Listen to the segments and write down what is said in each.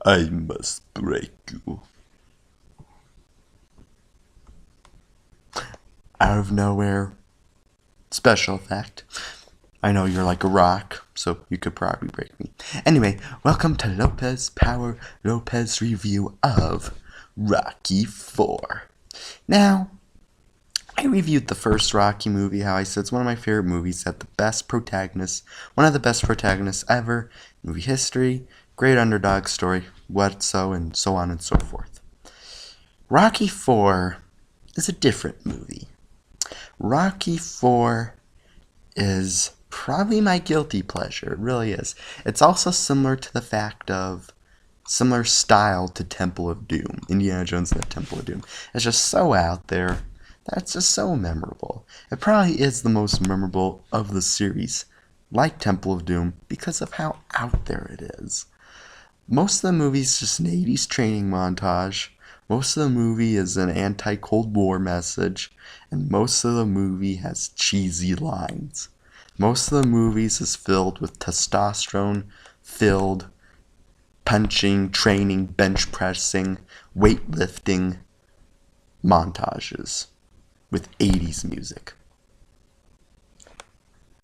I must break you. Out of nowhere. Special effect. I know you're like a rock, so you could probably break me. Anyway, welcome to Lopez Power Lopez review of Rocky 4. Now, I reviewed the first Rocky movie, how I said it's one of my favorite movies, had the best protagonist, one of the best protagonists ever in movie history, great underdog story, and so on and so forth. Rocky 4 is a different movie. Rocky 4 is probably my guilty pleasure. It really is. It's also similar to the fact of similar style to Temple of Doom. Indiana Jones and the Temple of Doom. It's just so out there. That's just so memorable. It probably is the most memorable of the series, like Temple of Doom, because of how out there it is. Most of the movie is just an 80s training montage. Most of the movie is an anti-Cold War message. And most of the movie has cheesy lines. Most of the movies is filled with testosterone-filled punching, training, bench pressing, weightlifting montages with 80s music.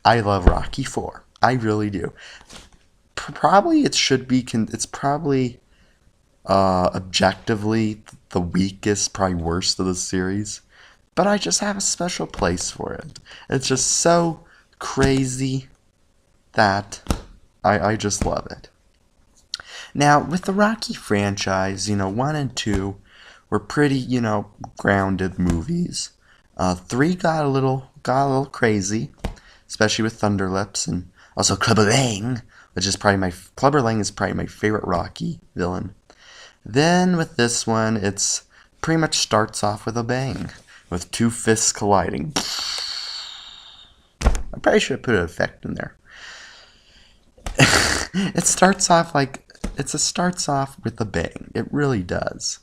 I love Rocky 4. I really do. Probably it should be, it's probably objectively the weakest, probably worst of the series. But I just have a special place for it. It's just so crazy that I just love it. Now, with the Rocky franchise, 1 and 2 were pretty, grounded movies. 3 got a little crazy, especially with Thunder Lips and also Clubber Lang, which is probably Clubber Lang is probably my favorite Rocky villain. Then with this one, it's pretty much starts off with a bang, with 2 fists colliding. I probably should have put an effect in there. It starts off with a bang. It really does.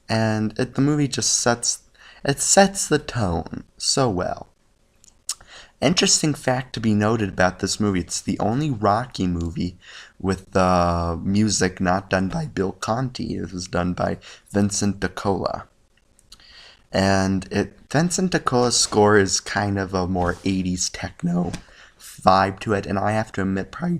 And the movie just sets the tone so well. Interesting fact to be noted about this movie, it's the only Rocky movie with the music not done by Bill Conti. It was done by Vincent DiCola. And Vincent DiCola's score is kind of a more 80s techno vibe to it, and I have to admit, probably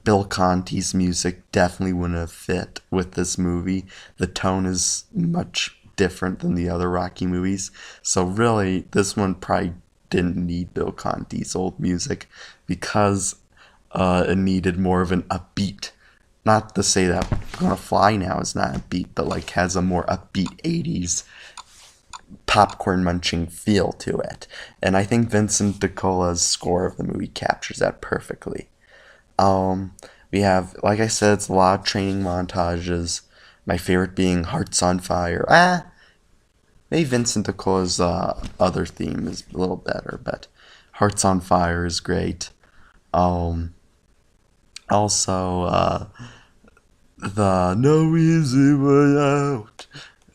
Bill Conti's music definitely wouldn't have fit with this movie. The tone is much different than the other Rocky movies, so really, this one probably didn't need Bill Conti's old music because it needed more of an upbeat. Not to say that Gonna Fly Now is not upbeat, but like has a more upbeat 80s popcorn munching feel to it. And I think Vincent DiCola's score of the movie captures that perfectly. We have, like I said, it's a lot of training montages. My favorite being Hearts on Fire. Maybe Vincent DiCola's other theme is a little better, but Hearts on Fire is great. Also, the No Easy Way Out.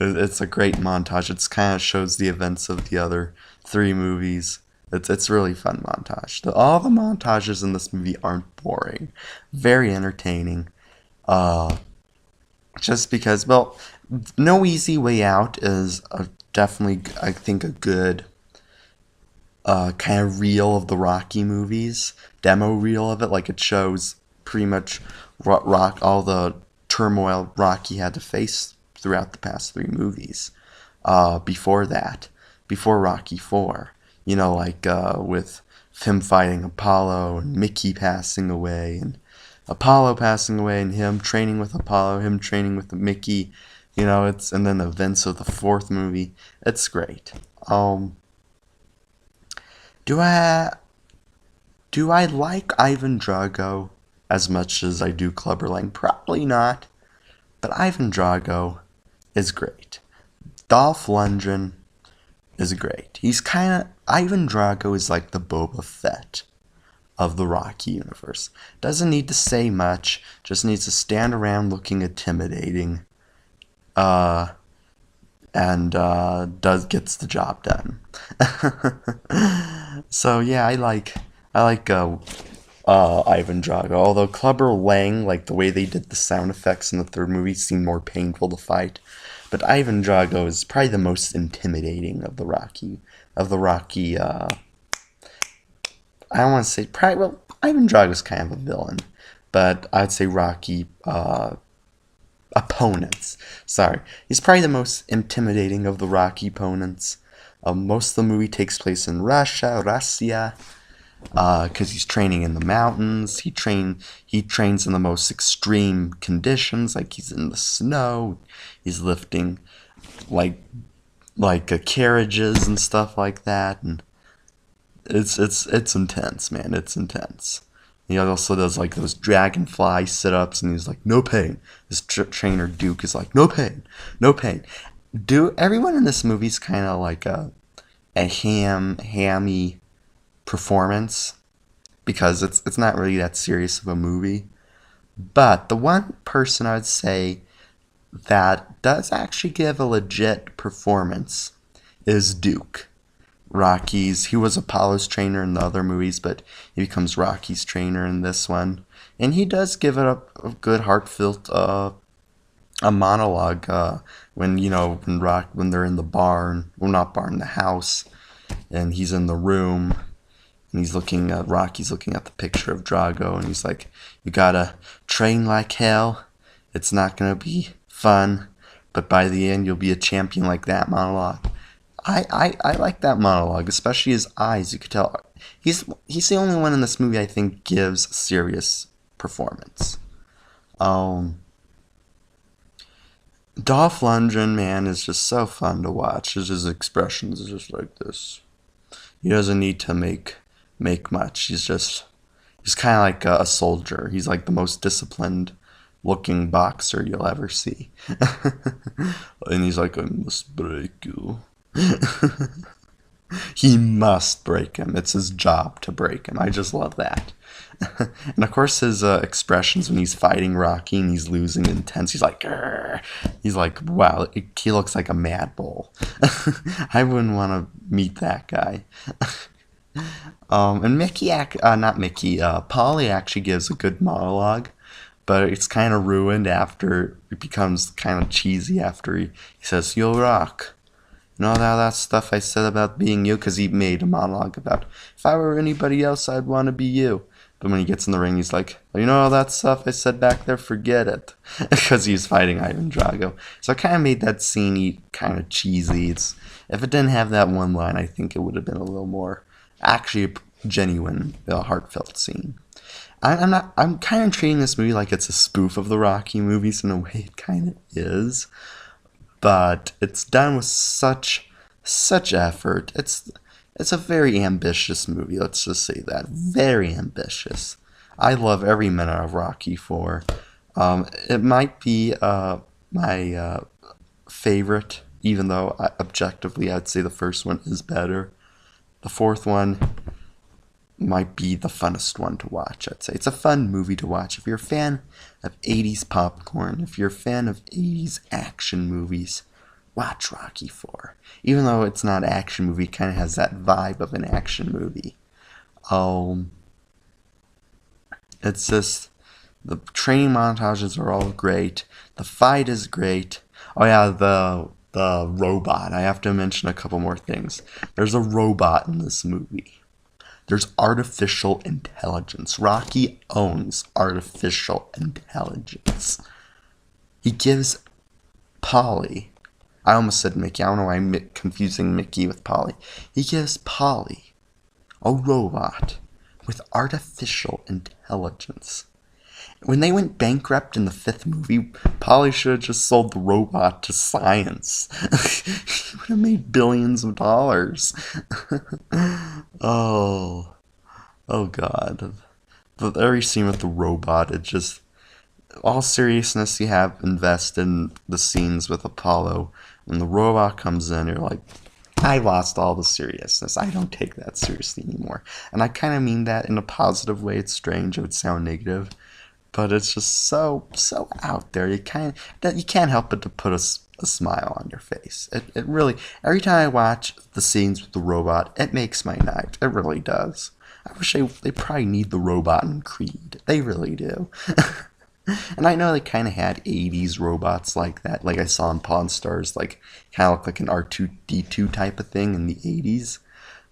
It's a great montage. It kind of shows the events of the other 3 movies. It's really fun montage. All the montages in this movie aren't boring. Very entertaining. Just because, well, No Easy Way Out is definitely, I think, a good kind of reel of the Rocky movies. Demo reel of it. Like, it shows pretty much all the turmoil Rocky had to face throughout the past 3 movies. Before Rocky 4. With him fighting Apollo and Mickey passing away and Apollo passing away and him training with Apollo, him training with Mickey, and then the events of the 4th movie. It's great. Do I like Ivan Drago as much as I do Clubber Lang? Probably not, but Ivan Drago is great. Dolph Lundgren is great. Ivan Drago is like the Boba Fett of the Rocky universe. Doesn't need to say much, just needs to stand around looking intimidating, and gets the job done. So yeah, I like Ivan Drago. Although Clubber Lang, like the way they did the sound effects in the third movie, seemed more painful to fight. But Ivan Drago is probably the most intimidating of the Rocky. I don't want to say probably. Well, Ivan Drago's kind of a villain, but I'd say Rocky opponents. Sorry, he's probably the most intimidating of the Rocky opponents. Most of the movie takes place in Russia, because he's training in the mountains. He trains in the most extreme conditions, like he's in the snow. He's lifting like carriages and stuff like that, and it's intense, man. It's intense. He also does like those dragonfly sit-ups, and he's like, no pain. This trainer Duke is like, no pain, no pain. Everyone in this movie's kind of like a hammy performance, because it's not really that serious of a movie. But the one person I'd say that does actually give a legit performance is Duke. He was Apollo's trainer in the other movies, but he becomes Rocky's trainer in this one. And he does give it a good heartfelt a monologue when they're in the barn, well, not barn, the house, and he's in the room, and Rocky's looking at the picture of Drago, and he's like, you gotta train like hell. It's not gonna be fun, but by the end you'll be a champion. Like that monologue. I like that monologue, especially his eyes. You could tell he's the only one in this movie I think gives serious performance. Dolph Lundgren, man, is just so fun to watch. His expressions are just like this. He doesn't need to make much. He's kind of like a soldier. He's like the most disciplined looking boxer you'll ever see. And he's like, I must break you. He must break him. It's his job to break him. I just love that. And of course his expressions when he's fighting Rocky and he's losing intense. He's like, grr. He's like, wow, he looks like a mad bull. I wouldn't want to meet that guy. And Polly actually gives a good monologue, but it's kind of ruined after it becomes kind of cheesy after he says, you'll rock. You know, all that stuff I said about being you, because he made a monologue about, if I were anybody else, I'd want to be you. But when he gets in the ring, he's like, well, you know all that stuff I said back there, forget it. Because he's fighting Ivan Drago. So it kind of made that scene kind of cheesy. If it didn't have that one line, I think it would have been a little more actually a genuine, heartfelt scene. I'm kind of treating this movie like it's a spoof of the Rocky movies in a way it kind of is. But it's done with such effort. It's a very ambitious movie. Let's just say that, very ambitious. I love every minute of Rocky 4. It might be my favorite, even though objectively I'd say the first one is better. The fourth one might be the funnest one to watch, I'd say. It's a fun movie to watch. If you're a fan of 80s popcorn, if you're a fan of 80s action movies, watch Rocky 4. Even though it's not an action movie, it kind of has that vibe of an action movie. It's just, the training montages are all great. The fight is great. Oh yeah, the robot. I have to mention a couple more things. There's a robot in this movie. There's artificial intelligence. Rocky owns artificial intelligence. He gives Polly, I almost said Mickey, I don't know why I'm confusing Mickey with Polly. He gives Polly a robot with artificial intelligence. When they went bankrupt in the fifth movie, Polly should have just sold the robot to science. He would have made billions of dollars. Oh God. Every scene with the robot, it just, all seriousness you have invested in the scenes with Apollo. When the robot comes in, you're like, I lost all the seriousness. I don't take that seriously anymore. And I kind of mean that in a positive way. It's strange. It would sound negative. But it's just so out there. You can't help but to put a smile on your face. It really, every time I watch the scenes with the robot, it makes my night. It really does. I wish they probably need the robot in Creed. They really do. And I know they kind of had 80s robots like that. Like I saw in Pawn Stars, like kind of look like an R2-D2 type of thing in the 80s.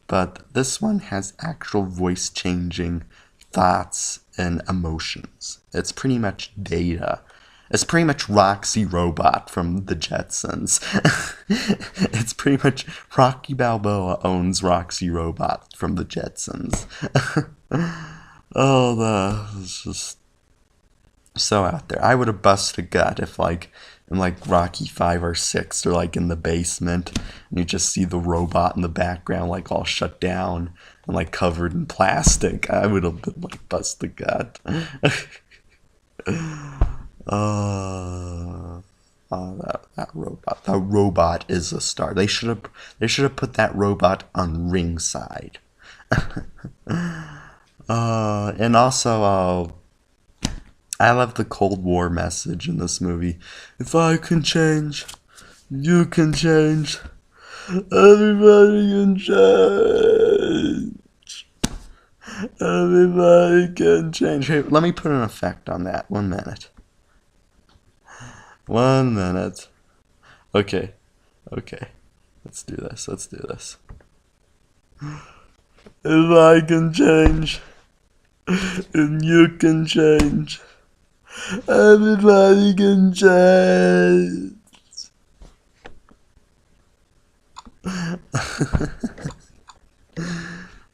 But this one has actual voice changing thoughts and emotions. It's pretty much Data. It's pretty much Roxy Robot from the Jetsons. It's pretty much Rocky Balboa owns Roxy Robot from the Jetsons. It's just so out there. I would have busted a gut if like in like Rocky 5 or 6 or like in the basement and you just see the robot in the background like all shut down and like covered in plastic. I would have been like bust a gut. That robot. That robot is a star. They should have put that robot on ringside. And also I love the Cold War message in this movie. If I can change, you can change. Everybody can change. Everybody can change. Hey, let me put an effect on that. 1 minute. 1 minute. Okay. Let's do this. If I can change, and you can change. Everybody can change.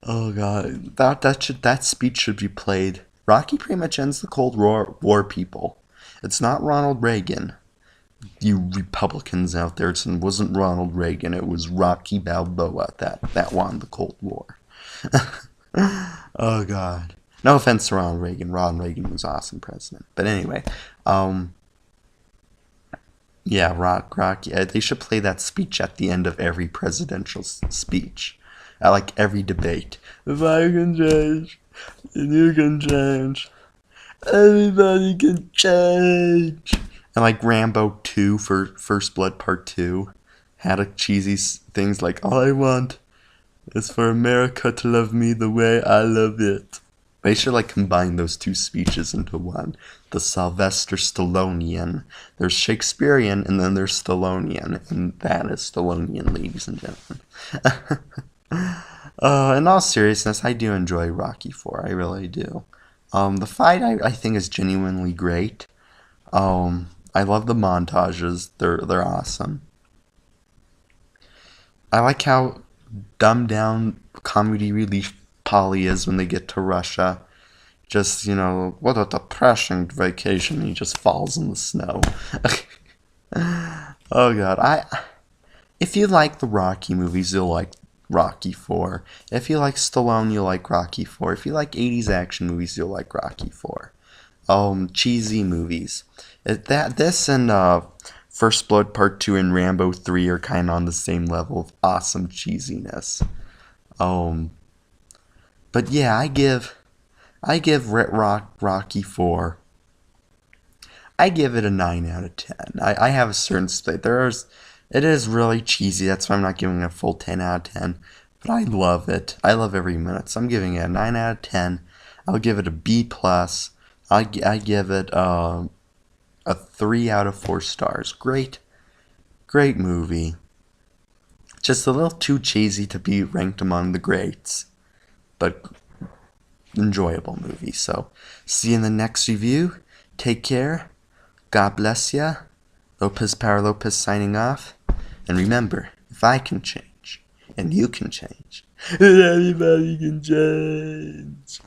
Oh god, that speech should be played. Rocky pretty much ends the Cold War, people. It's not Ronald Reagan. You Republicans out there, it wasn't Ronald Reagan. It was Rocky Balboa that won the Cold War. Oh god. No offense to Ronald Reagan. Ronald Reagan was an awesome president. But anyway, yeah, Rocky. They should play that speech at the end of every presidential speech, at like every debate. If I can change, then you can change. Everybody can change. And like Rambo 2 for First Blood Part 2 had a cheesy things like, all I want is for America to love me the way I love it. They should like combine those two speeches into one. The Sylvester Stallonian. There's Shakespearean and then there's Stallonian. And that is Stallonian, ladies and gentlemen. In all seriousness, I do enjoy Rocky 4. I really do. The fight I think is genuinely great. I love the montages. They're awesome. I like how dumbed down comedy relief Polly is when they get to Russia. Just, what a depressing vacation. He just falls in the snow. Oh god. If you like the Rocky movies, you'll like Rocky 4. If you like Stallone, you'll like Rocky 4. If you like 80s action movies, you'll like Rocky 4. Cheesy movies. This and First Blood Part 2 and Rambo 3 are kind of on the same level of awesome cheesiness. But yeah, I give Rocky 4. I give it a 9 out of 10. I have a certain split. It is really cheesy. That's why I'm not giving it a full 10 out of 10. But I love it. I love every minute. So I'm giving it a 9 out of 10. I'll give it a B+. I give it a 3 out of 4 stars. Great movie. Just a little too cheesy to be ranked among the greats. But enjoyable movie. So, see you in the next review. Take care. God bless ya. Lopez Power Lopez signing off. And remember, if I can change, and you can change, and everybody can change.